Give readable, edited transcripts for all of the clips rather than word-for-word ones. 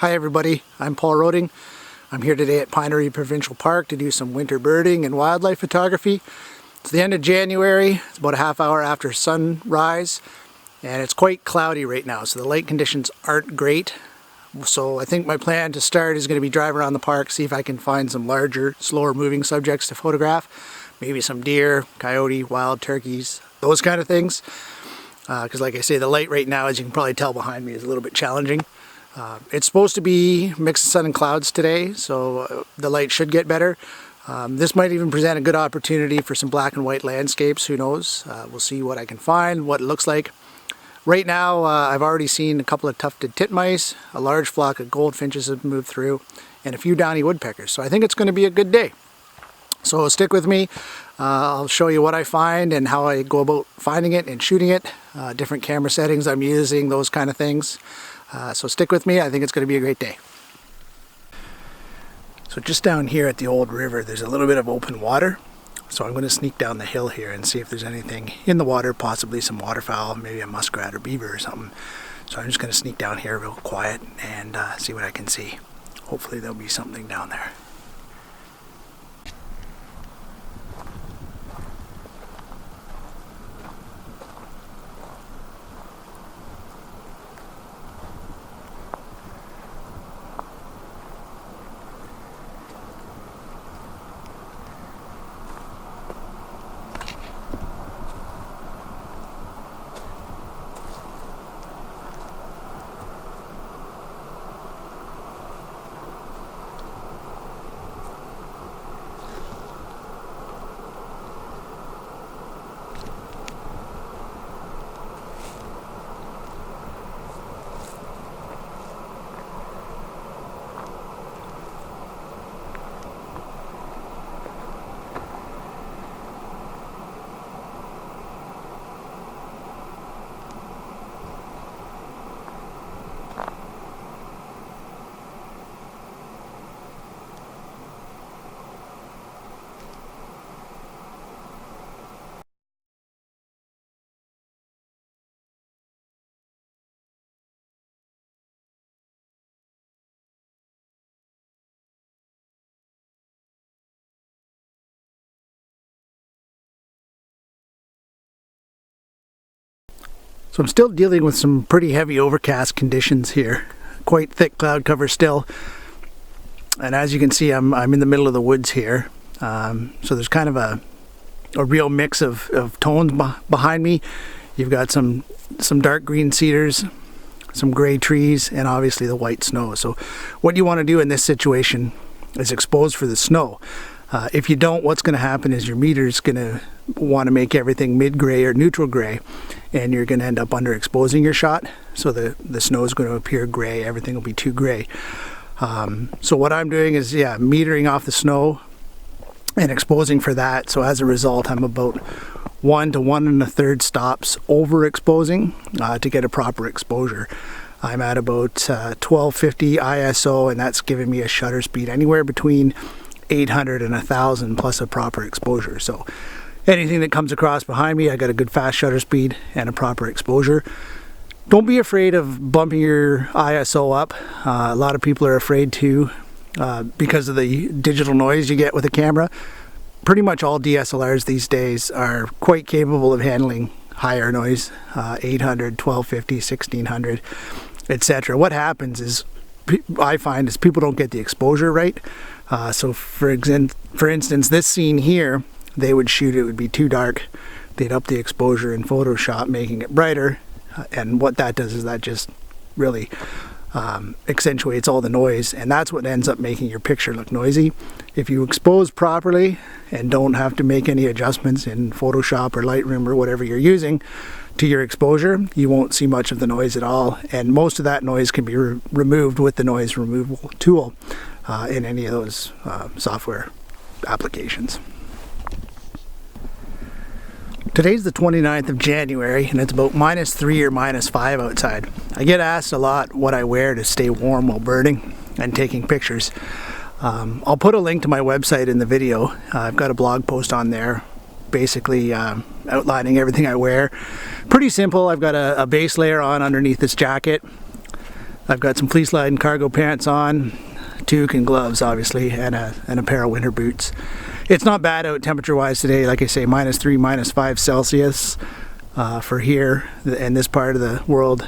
Hi everybody, I'm Paul Roding. I'm here today at Pinery Provincial Park to do some winter birding and wildlife photography. It's the end of January, it's about a half hour after sunrise, and it's quite cloudy right now, so the light conditions aren't great. So I think my plan to start is going to be drive around the park, see if I can find some larger, slower moving subjects to photograph. Maybe some deer, coyote, wild turkeys, those kind of things. Because like I say, the light right now, as you can probably tell behind me, is a little bit challenging. It's supposed to be a mix of sun and clouds today, so the light should get better. This might even present a good opportunity for some black and white landscapes, who knows. We'll see what I can find, what it looks like. Right now I've already seen a couple of tufted titmice, a large flock of goldfinches have moved through, and a few downy woodpeckers, so I think it's going to be a good day. So stick with me, I'll show you what I find and how I go about finding it and shooting it, different camera settings I'm using, those kind of things. So stick with me, I think it's going to be a great day. So just down here at the old river there's a little bit of open water, so I'm going to sneak down the hill here and see if there's anything in the water, possibly some waterfowl, maybe a muskrat or beaver or something. So I'm just going to sneak down here real quiet and see what I can see. Hopefully there'll be something down there. So I'm still dealing with some pretty heavy overcast conditions here. Quite thick cloud cover still. And as you can see, I'm in the middle of the woods here. So there's kind of a real mix of tones behind me. You've got some dark green cedars, some gray trees, and obviously the white snow. So what you want to do in this situation is expose for the snow. If you don't, what's going to happen is your meter's going to want to make everything mid-gray or neutral gray, and you're going to end up underexposing your shot. So the snow is going to appear gray, everything will be too gray. So what I'm doing is, metering off the snow and exposing for that. So as a result, I'm about 1 to 1 1/3 stops overexposing to get a proper exposure. I'm at about 1250 ISO, and that's giving me a shutter speed anywhere between 800 and 1000 plus a proper exposure. So anything that comes across behind me, I got a good fast shutter speed and a proper exposure. Don't be afraid of bumping your ISO up. A lot of people are afraid to because of the digital noise you get with a camera. Pretty much all DSLRs these days are quite capable of handling higher noise, 800, 1250, 1600, etc. What happens is, I find, is people don't get the exposure right. So for instance, this scene here, they would shoot, it would be too dark. They'd up the exposure in Photoshop, making it brighter. And what that does is that just really accentuates all the noise. And that's what ends up making your picture look noisy. If you expose properly and don't have to make any adjustments in Photoshop or Lightroom or whatever you're using to your exposure, you won't see much of the noise at all. And most of that noise can be removed with the noise removal tool in any of those software applications. Today's the 29th of January and it's about -3 or -5 outside. I get asked a lot what I wear to stay warm while birding and taking pictures. I'll put a link to my website in the video. I've got a blog post on there basically outlining everything I wear. Pretty simple. I've got a base layer on underneath this jacket. I've got some fleece lined cargo pants on, toque and gloves obviously, and a pair of winter boots. It's not bad out temperature wise today, like I say, -3, -5 Celsius for here in this part of the world.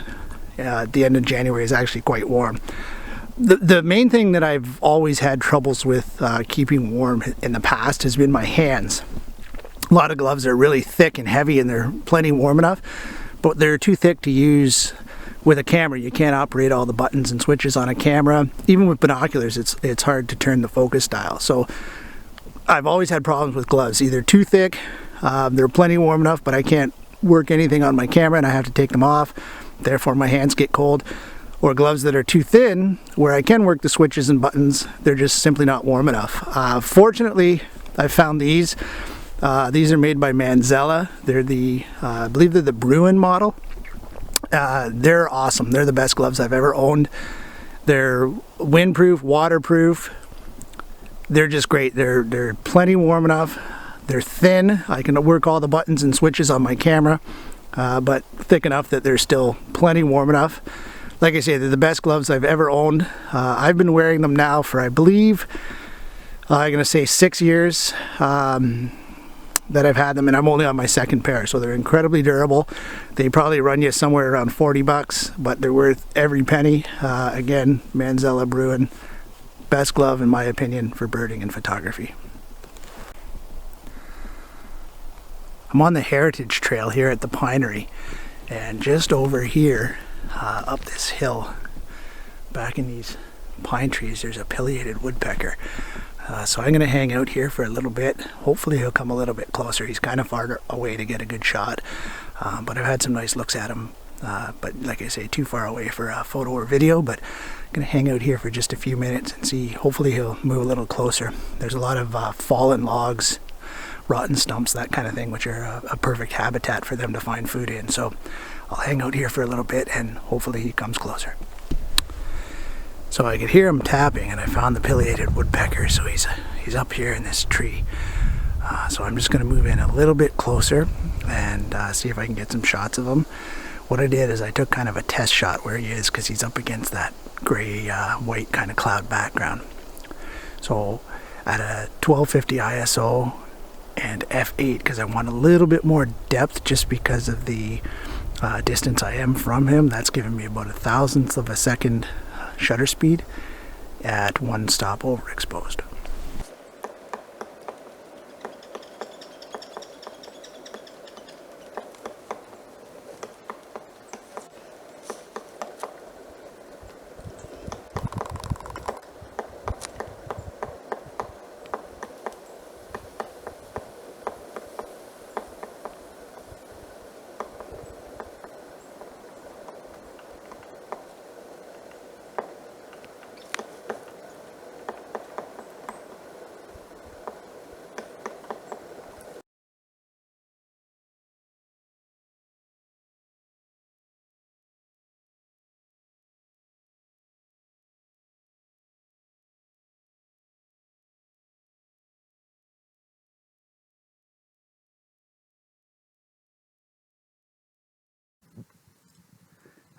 At the end of January is actually quite warm. The main thing that I've always had troubles with keeping warm in the past has been my hands. A lot of gloves are really thick and heavy and they're plenty warm enough, but they're too thick to use with a camera. You can't operate all the buttons and switches on a camera. Even with binoculars, it's hard to turn the focus dial. So I've always had problems with gloves, either too thick, they're plenty warm enough, but I can't work anything on my camera and I have to take them off. Therefore my hands get cold. Or gloves that are too thin, where I can work the switches and buttons, they're just simply not warm enough. Fortunately, I found these. These are made by Manzella. They're the, I believe they're the Bruin model. They're awesome. They're the best gloves I've ever owned. They're windproof, waterproof. They're just great. They're plenty warm enough. They're thin. I can work all the buttons and switches on my camera, but thick enough that they're still plenty warm enough. Like I say, they're the best gloves I've ever owned. I've been wearing them now for, I believe, I'm gonna say 6 years that I've had them, and I'm only on my second pair, so they're incredibly durable. They probably run you somewhere around 40 bucks, but they're worth every penny. Again, Manzella Bruin, best glove in my opinion for birding and photography. I'm on the Heritage Trail here at the Pinery, and just over here, up this hill, back in these pine trees, there's a pileated woodpecker. So I'm going to hang out here for a little bit. Hopefully he'll come a little bit closer. He's kind of far away to get a good shot, but I've had some nice looks at him. But like I say, too far away for a photo or video, but I'm going to hang out here for just a few minutes and see. Hopefully he'll move a little closer. There's a lot of fallen logs, rotten stumps, that kind of thing, which are a perfect habitat for them to find food in. So I'll hang out here for a little bit and hopefully he comes closer. So I could hear him tapping and I found the pileated woodpecker, so he's up here in this tree. So I'm just going to move in a little bit closer and see if I can get some shots of him. What I did is I took kind of a test shot where he is, because he's up against that gray white kind of cloud background. So at a 1250 ISO and f8, because I want a little bit more depth just because of the distance I am from him, that's giving me about 1,000th of a second shutter speed at one stop overexposed.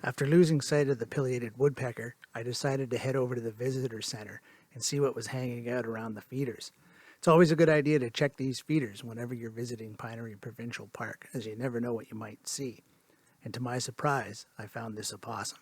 After losing sight of the pileated woodpecker, I decided to head over to the visitor center and see what was hanging out around the feeders. It's always a good idea to check these feeders whenever you're visiting Pinery Provincial Park, as you never know what you might see. And to my surprise, I found this opossum.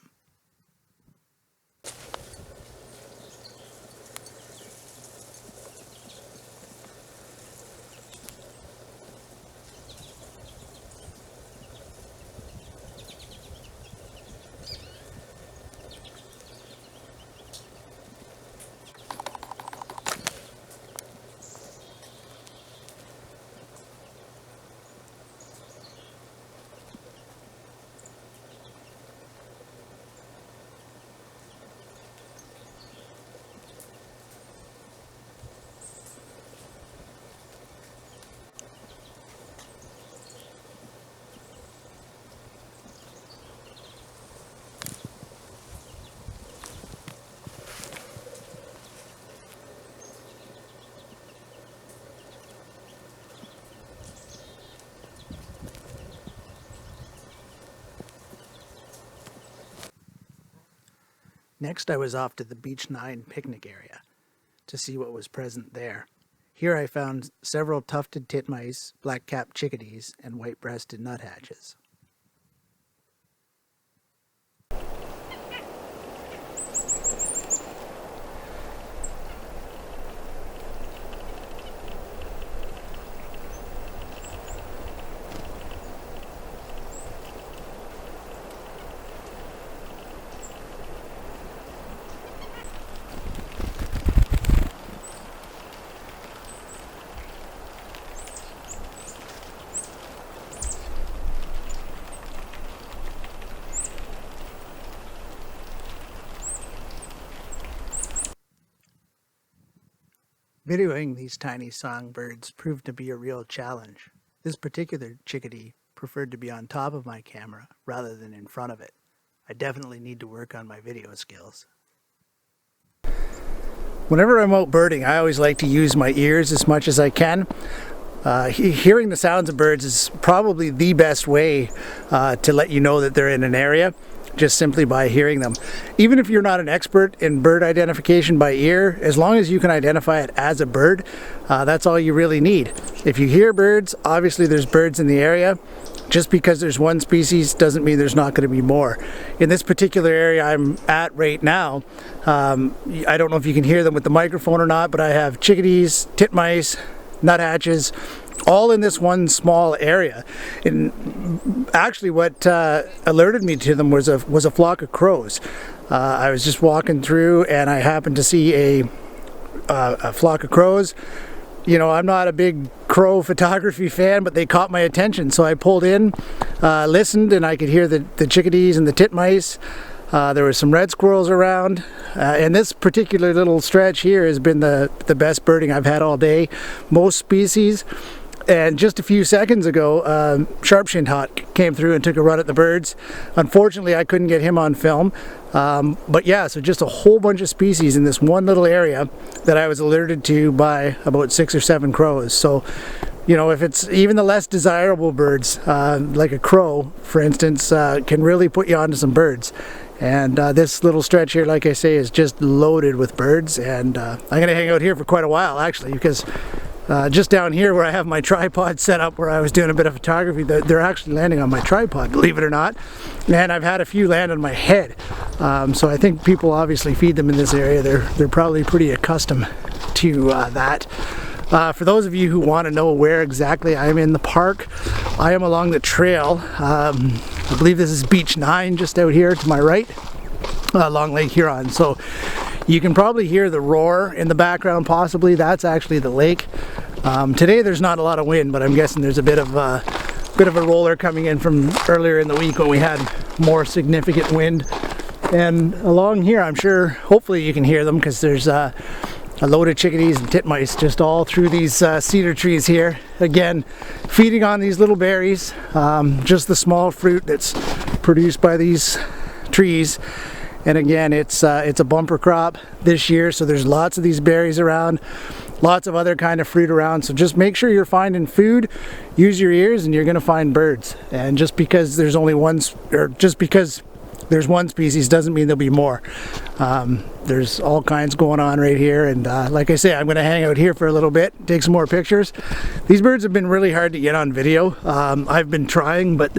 Next I was off to the Beach 9 picnic area to see what was present there. Here I found several tufted titmice, black-capped chickadees, and white-breasted nuthatches. Videoing these tiny songbirds proved to be a real challenge. This particular chickadee preferred to be on top of my camera rather than in front of it. I definitely need to work on my video skills. Whenever I'm out birding, I always like to use my ears as much as I can. Hearing the sounds of birds is probably the best way to let you know that they're in an area, just simply by hearing them. Even if you're not an expert in bird identification by ear, as long as you can identify it as a bird, that's all you really need. If you hear birds, obviously there's birds in the area. Just because there's one species doesn't mean there's not going to be more. In this particular area I'm at right now, I don't know if you can hear them with the microphone or not, but I have chickadees, titmice, nuthatches, all in this one small area. And actually what alerted me to them was a flock of crows. I was just walking through and I happened to see a flock of crows. You know, I'm not a big crow photography fan, but they caught my attention, so I pulled in, listened, and I could hear the chickadees and the titmice. There were some red squirrels around, and this particular little stretch here has been the best birding I've had all day. Most species. And just a few seconds ago, sharp-shinned hawk came through and took a run at the birds. Unfortunately, I couldn't get him on film. But yeah, so just a whole bunch of species in this one little area that I was alerted to by about 6 or 7 crows. So, you know, if it's even the less desirable birds, like a crow, for instance, can really put you onto some birds. And this little stretch here, like I say, is just loaded with birds. And I'm going to hang out here for quite a while, actually, because just down here where I have my tripod set up, where I was doing a bit of photography, they're actually landing on my tripod, believe it or not. And I've had a few land on my head. So I think people obviously feed them in this area. They're probably pretty accustomed to that. For those of you who want to know where exactly I'm in the park, I am along the trail. I believe this is Beach 9 just out here to my right, along Lake Huron. So you can probably hear the roar in the background, possibly. That's actually the lake. Today there's not a lot of wind, but I'm guessing there's a bit of a roller coming in from earlier in the week when we had more significant wind. And along here, I'm sure, hopefully you can hear them, because there's a load of chickadees and titmice just all through these cedar trees here. Again, feeding on these little berries, just the small fruit that's produced by these trees. And again, it's a bumper crop this year, so there's lots of these berries around, lots of other kind of fruit around. So just make sure you're finding food, use your ears, and you're going to find birds. And just because there's only one, or just because there's one species doesn't mean there'll be more. There's all kinds going on right here, and like I say, I'm going to hang out here for a little bit, take some more pictures. These birds have been really hard to get on video. I've been trying, but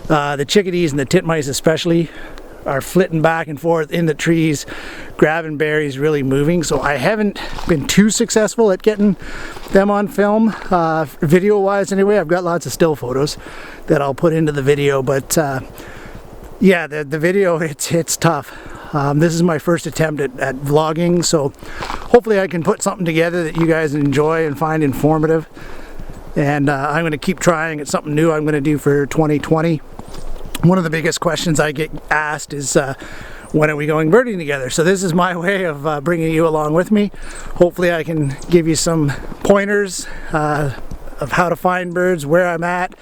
the chickadees and the titmice especially are flitting back and forth in the trees, grabbing berries, really moving. So I haven't been too successful at getting them on film, video wise anyway. I've got lots of still photos that I'll put into the video, but yeah, the video, it's tough. This is my first attempt at vlogging, so hopefully I can put something together that you guys enjoy and find informative. And I'm going to keep trying. It's something new I'm going to do for 2020. One of the biggest questions I get asked is, when are we going birding together? So this is my way of bringing you along with me. Hopefully I can give you some pointers of how to find birds, where I'm at,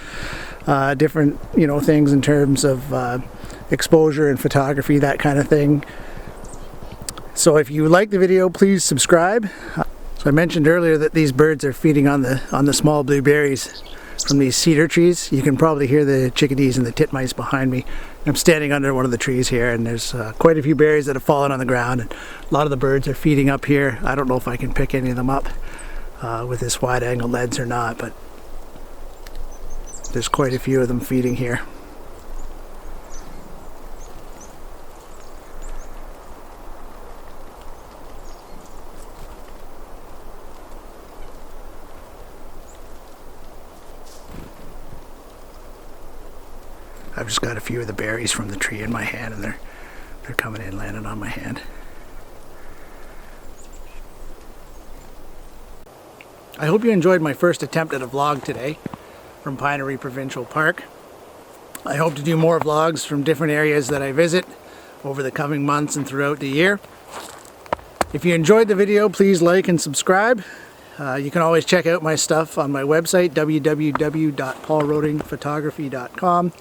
different things in terms of exposure and photography, that kind of thing. So if you like the video, please subscribe. So I mentioned earlier that these birds are feeding on the small blueberries from these cedar trees. You can probably hear the chickadees and the titmice behind me. I'm standing under one of the trees here, and there's quite a few berries that have fallen on the ground, and a lot of the birds are feeding up here. I don't know if I can pick any of them up with this wide angle lens or not, but there's quite a few of them feeding here. I've just got a few of the berries from the tree in my hand, and they're coming in, landing on my hand. I hope you enjoyed my first attempt at a vlog today from Pinery Provincial Park. I hope to do more vlogs from different areas that I visit over the coming months and throughout the year. If you enjoyed the video, please like and subscribe. You can always check out my stuff on my website, www.paulrodingphotography.com.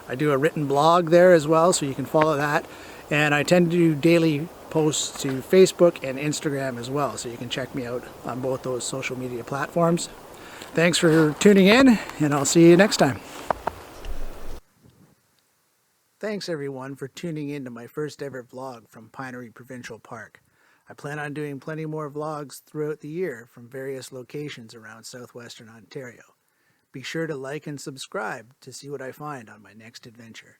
I do a written blog there as well, so you can follow that. And I tend to do daily posts to Facebook and Instagram as well, so you can check me out on both those social media platforms. Thanks for tuning in, and I'll see you next time. Thanks everyone for tuning in to my first ever vlog from Pinery Provincial Park. I plan on doing plenty more vlogs throughout the year from various locations around southwestern Ontario. Be sure to like and subscribe to see what I find on my next adventure.